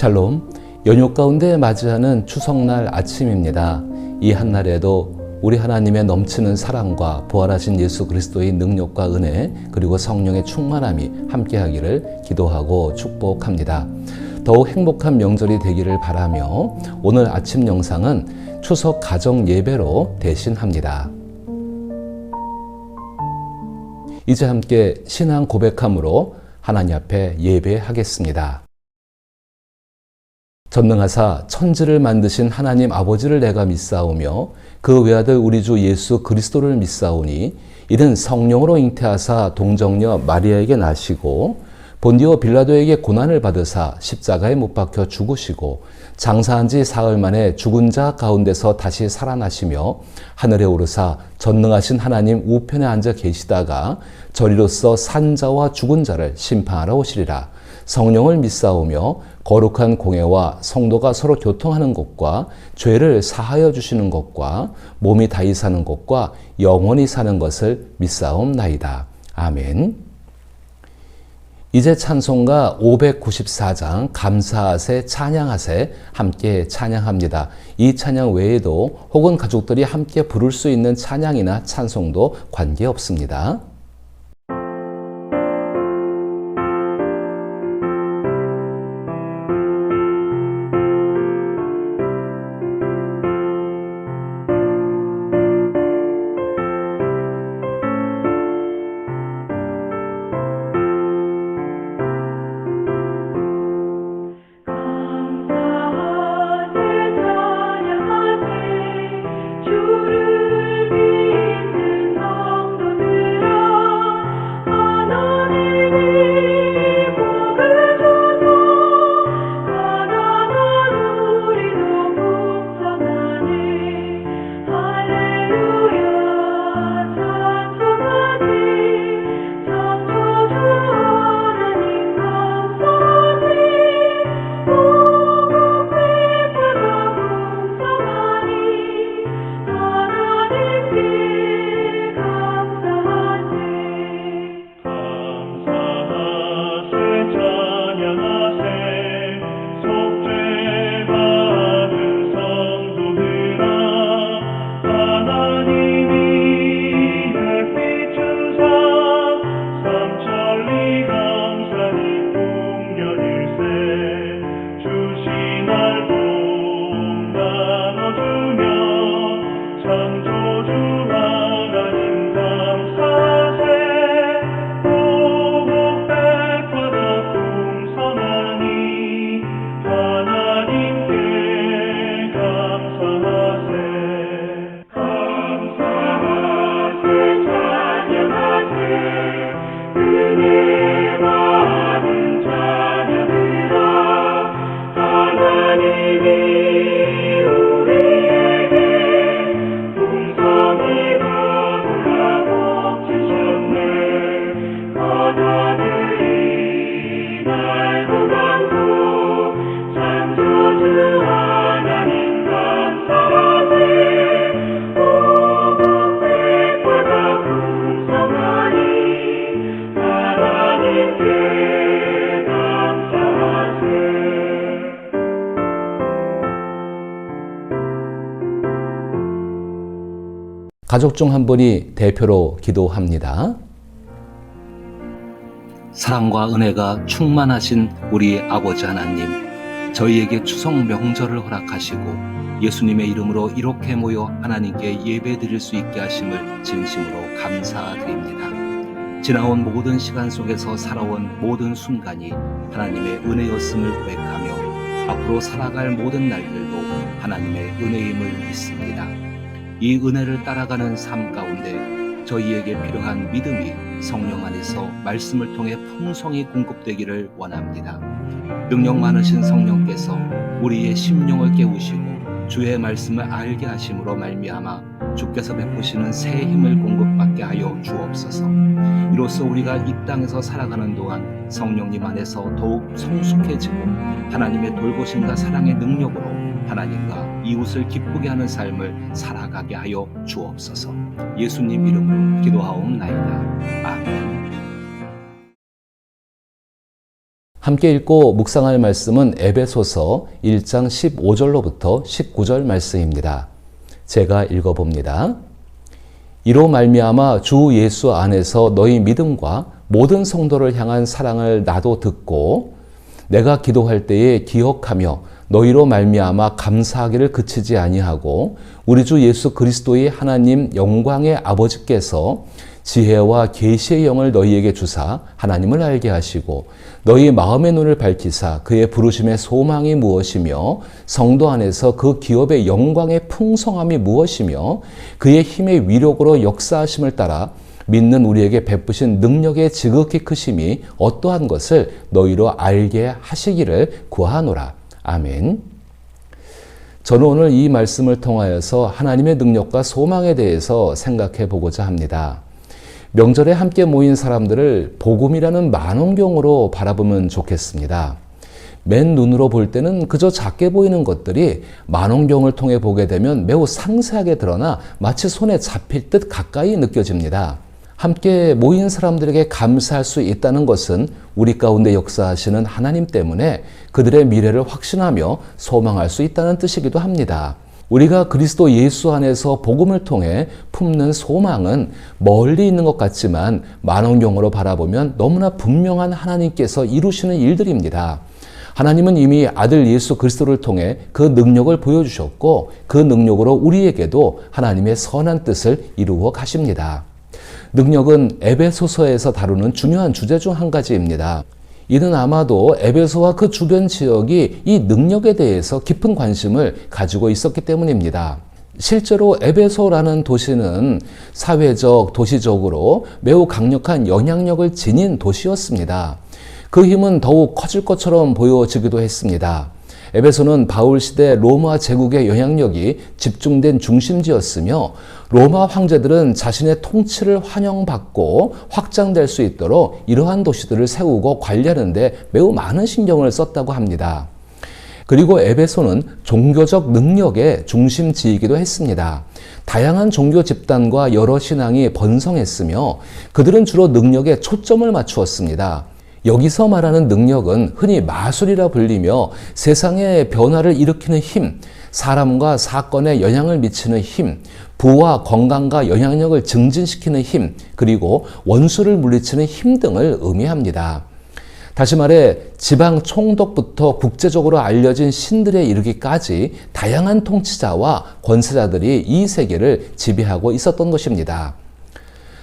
샬롬, 연휴 가운데 맞이하는 추석날 아침입니다. 이 한날에도 우리 하나님의 넘치는 사랑과 부활하신 예수 그리스도의 능력과 은혜 그리고 성령의 충만함이 함께하기를 기도하고 축복합니다. 더욱 행복한 명절이 되기를 바라며 오늘 아침 영상은 추석 가정 예배로 대신합니다. 이제 함께 신앙 고백함으로 하나님 앞에 예배하겠습니다. 전능하사 천지를 만드신 하나님 아버지를 내가 믿사오며 그 외아들 우리 주 예수 그리스도를 믿사오니 이는 성령으로 잉태하사 동정녀 마리아에게 나시고 본디오 빌라도에게 고난을 받으사 십자가에 못 박혀 죽으시고 장사한 지 사흘 만에 죽은 자 가운데서 다시 살아나시며 하늘에 오르사 전능하신 하나님 우편에 앉아 계시다가 저리로서 산 자와 죽은 자를 심판하러 오시리라. 성령을 믿사오며 거룩한 공회와 성도가 서로 교통하는 것과 죄를 사하여 주시는 것과 몸이 다히 사는 것과 영원히 사는 것을 믿사옵나이다. 아멘. 이제 찬송가 594장 감사하세 찬양하세 함께 찬양합니다. 이 찬양 외에도 혹은 가족들이 함께 부를 수 있는 찬양이나 찬송도 관계없습니다. 가족 중 한 분이 대표로 기도합니다. 사랑과 은혜가 충만하신 우리 아버지 하나님, 저희에게 추석 명절을 허락하시고 예수님의 이름으로 이렇게 모여 하나님께 예배드릴 수 있게 하심을 진심으로 감사드립니다. 지나온 모든 시간 속에서 살아온 모든 순간이 하나님의 은혜였음을 고백하며 앞으로 살아갈 모든 날들도 하나님의 은혜임을 믿습니다. 이 은혜를 따라가는 삶 가운데 저희에게 필요한 믿음이 성령 안에서 말씀을 통해 풍성히 공급되기를 원합니다. 능력 많으신 성령께서 우리의 심령을 깨우시고 주의 말씀을 알게 하심으로 말미암아 주께서 베푸시는 새 힘을 공급받게 하여 주옵소서. 이로써 우리가 이 땅에서 살아가는 동안 성령님 안에서 더욱 성숙해지고 하나님의 돌보심과 사랑의 능력으로 하나님과 이웃을 기쁘게 하는 삶을 살아가게 하여 주옵소서. 예수님 이름으로 기도하옵나이다. 아멘. 함께 읽고 묵상할 말씀은 에베소서 1장 15절로부터 19절 말씀입니다. 제가 읽어봅니다. 이로 말미암아 주 예수 안에서 너희 믿음과 모든 성도를 향한 사랑을 나도 듣고 내가 기도할 때에 기억하며 너희로 말미암아 감사하기를 그치지 아니하고 우리 주 예수 그리스도의 하나님 영광의 아버지께서 지혜와 계시의 영을 너희에게 주사 하나님을 알게 하시고 너희 마음의 눈을 밝히사 그의 부르심의 소망이 무엇이며 성도 안에서 그 기업의 영광의 풍성함이 무엇이며 그의 힘의 위력으로 역사하심을 따라 믿는 우리에게 베푸신 능력의 지극히 크심이 어떠한 것을 너희로 알게 하시기를 구하노라. 아멘. 저는 오늘 이 말씀을 통하여서 하나님의 능력과 소망에 대해서 생각해 보고자 합니다. 명절에 함께 모인 사람들을 복음이라는 만원경으로 바라보면 좋겠습니다. 맨 눈으로 볼 때는 그저 작게 보이는 것들이 만원경을 통해 보게 되면 매우 상세하게 드러나 마치 손에 잡힐 듯 가까이 느껴집니다. 함께 모인 사람들에게 감사할 수 있다는 것은 우리 가운데 역사하시는 하나님 때문에 그들의 미래를 확신하며 소망할 수 있다는 뜻이기도 합니다. 우리가 그리스도 예수 안에서 복음을 통해 품는 소망은 멀리 있는 것 같지만 만원경으로 바라보면 너무나 분명한 하나님께서 이루시는 일들입니다. 하나님은 이미 아들 예수 그리스도를 통해 그 능력을 보여주셨고 그 능력으로 우리에게도 하나님의 선한 뜻을 이루어 가십니다. 능력은 에베소서에서 다루는 중요한 주제 중 한 가지입니다. 이는 아마도 에베소와 그 주변 지역이 이 능력에 대해서 깊은 관심을 가지고 있었기 때문입니다. 실제로 에베소라는 도시는 사회적, 도시적으로 매우 강력한 영향력을 지닌 도시였습니다. 그 힘은 더욱 커질 것처럼 보여지기도 했습니다. 에베소는 바울 시대 로마 제국의 영향력이 집중된 중심지였으며 로마 황제들은 자신의 통치를 환영받고 확장될 수 있도록 이러한 도시들을 세우고 관리하는 데 매우 많은 신경을 썼다고 합니다. 그리고 에베소는 종교적 능력의 중심지이기도 했습니다. 다양한 종교 집단과 여러 신앙이 번성했으며 그들은 주로 능력에 초점을 맞추었습니다. 여기서 말하는 능력은 흔히 마술이라 불리며 세상의 변화를 일으키는 힘, 사람과 사건에 영향을 미치는 힘, 부와 건강과 영향력을 증진시키는 힘, 그리고 원수를 물리치는 힘 등을 의미합니다. 다시 말해 지방 총독부터 국제적으로 알려진 신들에 이르기까지 다양한 통치자와 권세자들이 이 세계를 지배하고 있었던 것입니다.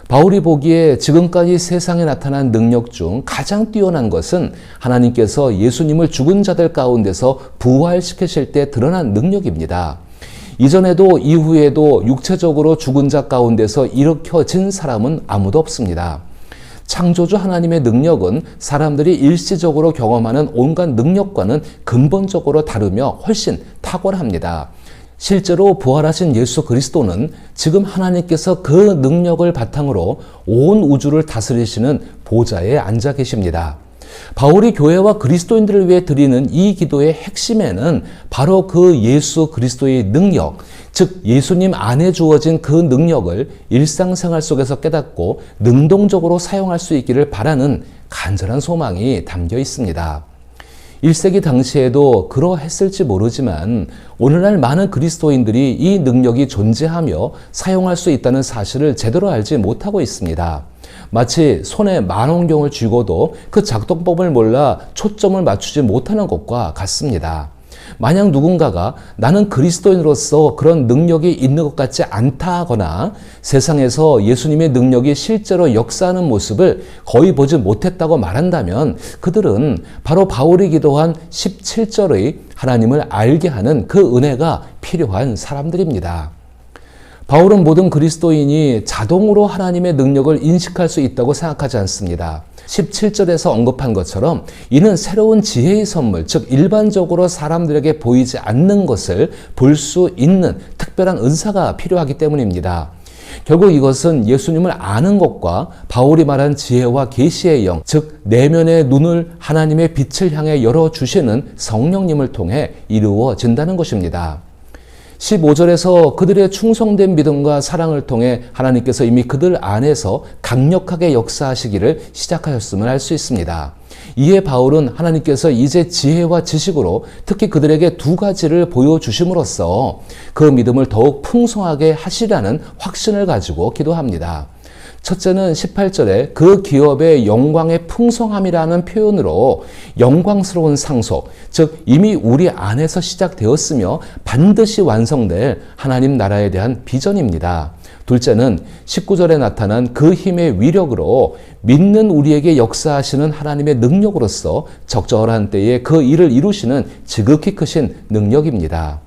바울이 보기에 지금까지 세상에 나타난 능력 중 가장 뛰어난 것은 하나님께서 예수님을 죽은 자들 가운데서 부활시키실 때 드러난 능력입니다. 이전에도 이후에도 육체적으로 죽은 자 가운데서 일으켜진 사람은 아무도 없습니다. 창조주 하나님의 능력은 사람들이 일시적으로 경험하는 온갖 능력과는 근본적으로 다르며 훨씬 탁월합니다. 실제로 부활하신 예수 그리스도는 지금 하나님께서 그 능력을 바탕으로 온 우주를 다스리시는 보좌에 앉아 계십니다. 바울이 교회와 그리스도인들을 위해 드리는 이 기도의 핵심에는 바로 그 예수 그리스도의 능력, 즉 예수님 안에 주어진 그 능력을 일상생활 속에서 깨닫고 능동적으로 사용할 수 있기를 바라는 간절한 소망이 담겨 있습니다. 1세기 당시에도 그러했을지 모르지만 오늘날 많은 그리스도인들이 이 능력이 존재하며 사용할 수 있다는 사실을 제대로 알지 못하고 있습니다. 마치 손에 만원경을 쥐고도 그 작동법을 몰라 초점을 맞추지 못하는 것과 같습니다. 만약 누군가가 나는 그리스도인으로서 그런 능력이 있는 것 같지 않다 하거나 세상에서 예수님의 능력이 실제로 역사하는 모습을 거의 보지 못했다고 말한다면 그들은 바로 바울이 기도한 17절의 하나님을 알게 하는 그 은혜가 필요한 사람들입니다. 바울은 모든 그리스도인이 자동으로 하나님의 능력을 인식할 수 있다고 생각하지 않습니다. 17절에서 언급한 것처럼 이는 새로운 지혜의 선물, 즉 일반적으로 사람들에게 보이지 않는 것을 볼 수 있는 특별한 은사가 필요하기 때문입니다. 결국 이것은 예수님을 아는 것과 바울이 말한 지혜와 계시의 영, 즉 내면의 눈을 하나님의 빛을 향해 열어주시는 성령님을 통해 이루어진다는 것입니다. 15절에서 그들의 충성된 믿음과 사랑을 통해 하나님께서 이미 그들 안에서 강력하게 역사하시기를 시작하셨음을 알 수 있습니다. 이에 바울은 하나님께서 이제 지혜와 지식으로 특히 그들에게 두 가지를 보여주심으로써 그 믿음을 더욱 풍성하게 하시라는 확신을 가지고 기도합니다. 첫째는 18절에 그 기업의 영광의 풍성함이라는 표현으로 영광스러운 상속, 즉 이미 우리 안에서 시작되었으며 반드시 완성될 하나님 나라에 대한 비전입니다. 둘째는 19절에 나타난 그 힘의 위력으로 믿는 우리에게 역사하시는 하나님의 능력으로서 적절한 때에 그 일을 이루시는 지극히 크신 능력입니다.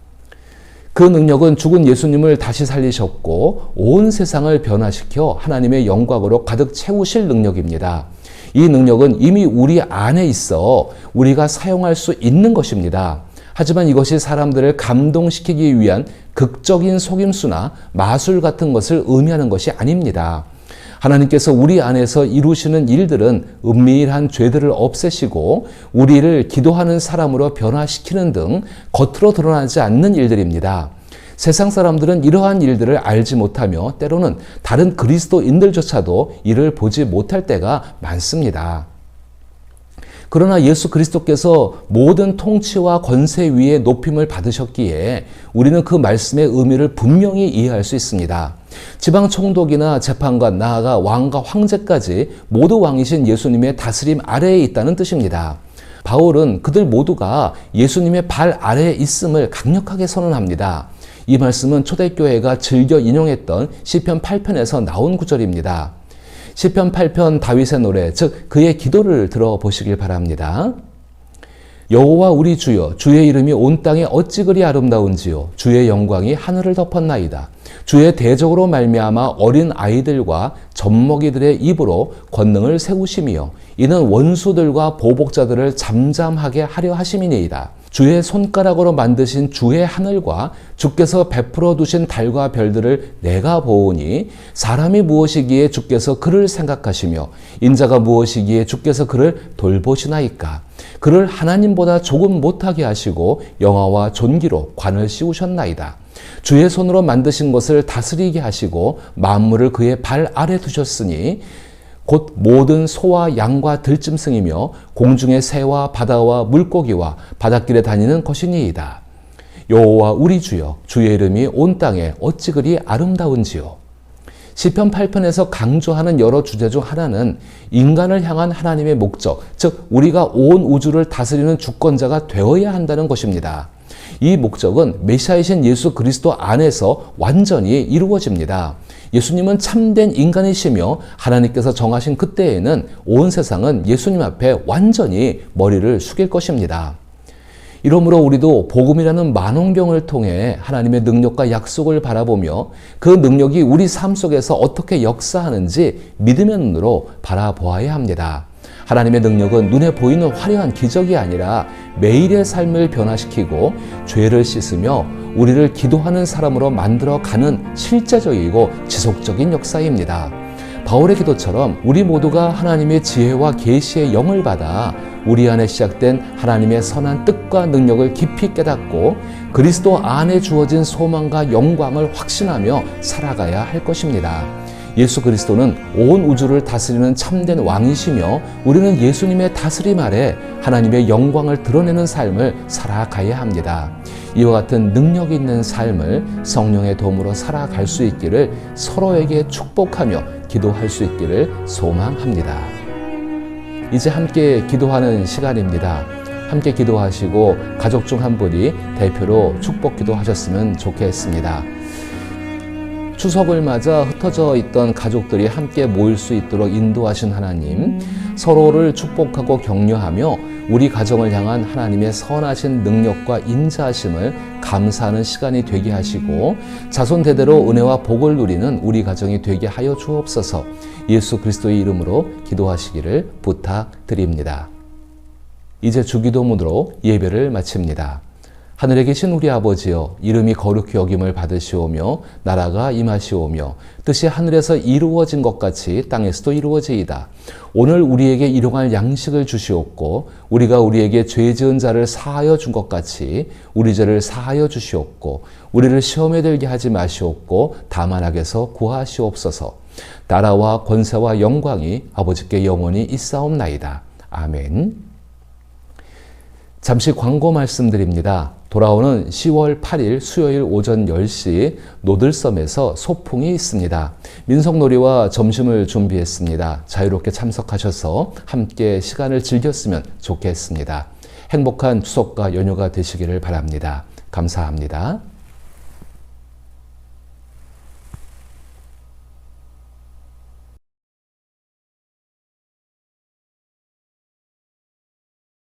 그 능력은 죽은 예수님을 다시 살리셨고 온 세상을 변화시켜 하나님의 영광으로 가득 채우실 능력입니다. 이 능력은 이미 우리 안에 있어 우리가 사용할 수 있는 것입니다. 하지만 이것이 사람들을 감동시키기 위한 극적인 속임수나 마술 같은 것을 의미하는 것이 아닙니다. 하나님께서 우리 안에서 이루시는 일들은 은밀한 죄들을 없애시고 우리를 기도하는 사람으로 변화시키는 등 겉으로 드러나지 않는 일들입니다. 세상 사람들은 이러한 일들을 알지 못하며 때로는 다른 그리스도인들조차도 이를 보지 못할 때가 많습니다. 그러나 예수 그리스도께서 모든 통치와 권세 위에 높임을 받으셨기에 우리는 그 말씀의 의미를 분명히 이해할 수 있습니다. 지방 총독이나 재판관, 나아가 왕과 황제까지 모두 왕이신 예수님의 다스림 아래에 있다는 뜻입니다. 바울은 그들 모두가 예수님의 발 아래에 있음을 강력하게 선언합니다. 이 말씀은 초대교회가 즐겨 인용했던 시편 8편에서 나온 구절입니다. 시편 8편 다윗의 노래, 즉 그의 기도를 들어보시길 바랍니다. 여호와 우리 주여, 주의 이름이 온 땅에 어찌 그리 아름다운지요. 주의 영광이 하늘을 덮었나이다. 주의 대적으로 말미암아 어린 아이들과 젖먹이들의 입으로 권능을 세우심이요. 이는 원수들과 보복자들을 잠잠하게 하려 하심이니이다. 주의 손가락으로 만드신 주의 하늘과 주께서 베풀어 두신 달과 별들을 내가 보오니 사람이 무엇이기에 주께서 그를 생각하시며 인자가 무엇이기에 주께서 그를 돌보시나이까. 그를 하나님보다 조금 못하게 하시고 영화와 존귀로 관을 씌우셨나이다. 주의 손으로 만드신 것을 다스리게 하시고 만물을 그의 발 아래 두셨으니 곧 모든 소와 양과 들짐승이며 공중의 새와 바다와 물고기와 바닷길에 다니는 것이니이다. 여호와 우리 주여, 주의 이름이 온 땅에 어찌 그리 아름다운지요. 시편 8편에서 강조하는 여러 주제 중 하나는 인간을 향한 하나님의 목적, 즉 우리가 온 우주를 다스리는 주권자가 되어야 한다는 것입니다. 이 목적은 메시아이신 예수 그리스도 안에서 완전히 이루어집니다. 예수님은 참된 인간이시며 하나님께서 정하신 그때에는 온 세상은 예수님 앞에 완전히 머리를 숙일 것입니다. 이러므로 우리도 복음이라는 만원경을 통해 하나님의 능력과 약속을 바라보며 그 능력이 우리 삶 속에서 어떻게 역사하는지 믿음의 눈으로 바라보아야 합니다. 하나님의 능력은 눈에 보이는 화려한 기적이 아니라 매일의 삶을 변화시키고 죄를 씻으며 우리를 기도하는 사람으로 만들어가는 실제적이고 지속적인 역사입니다. 바울의 기도처럼 우리 모두가 하나님의 지혜와 계시의 영을 받아 우리 안에 시작된 하나님의 선한 뜻과 능력을 깊이 깨닫고 그리스도 안에 주어진 소망과 영광을 확신하며 살아가야 할 것입니다. 예수 그리스도는 온 우주를 다스리는 참된 왕이시며 우리는 예수님의 다스림 아래 하나님의 영광을 드러내는 삶을 살아가야 합니다. 이와 같은 능력 있는 삶을 성령의 도움으로 살아갈 수 있기를 서로에게 축복하며 기도할 수 있기를 소망합니다. 이제 함께 기도하는 시간입니다. 함께 기도하시고 가족 중 한 분이 대표로 축복 기도하셨으면 좋겠습니다. 추석을 맞아 흩어져 있던 가족들이 함께 모일 수 있도록 인도하신 하나님, 서로를 축복하고 격려하며 우리 가정을 향한 하나님의 선하신 능력과 인자하심을 감사하는 시간이 되게 하시고 자손 대대로 은혜와 복을 누리는 우리 가정이 되게 하여 주옵소서. 예수 그리스도의 이름으로 기도하시기를 부탁드립니다. 이제 주기도문으로 예배를 마칩니다. 하늘에 계신 우리 아버지여, 이름이 거룩히 여김을 받으시오며 나라가 임하시오며 뜻이 하늘에서 이루어진 것 같이 땅에서도 이루어지이다. 오늘 우리에게 일용할 양식을 주시옵고 우리가 우리에게 죄 지은 자를 사하여 준 것 같이 우리 죄를 사하여 주시옵고 우리를 시험에 들게 하지 마시옵고 다만 악에서 구하시옵소서. 나라와 권세와 영광이 아버지께 영원히 있사옵나이다. 아멘. 잠시 광고 말씀드립니다. 돌아오는 10월 8일 수요일 오전 10시 노들섬에서 소풍이 있습니다. 민속놀이와 점심을 준비했습니다. 자유롭게 참석하셔서 함께 시간을 즐겼으면 좋겠습니다. 행복한 추석과 연휴가 되시기를 바랍니다. 감사합니다.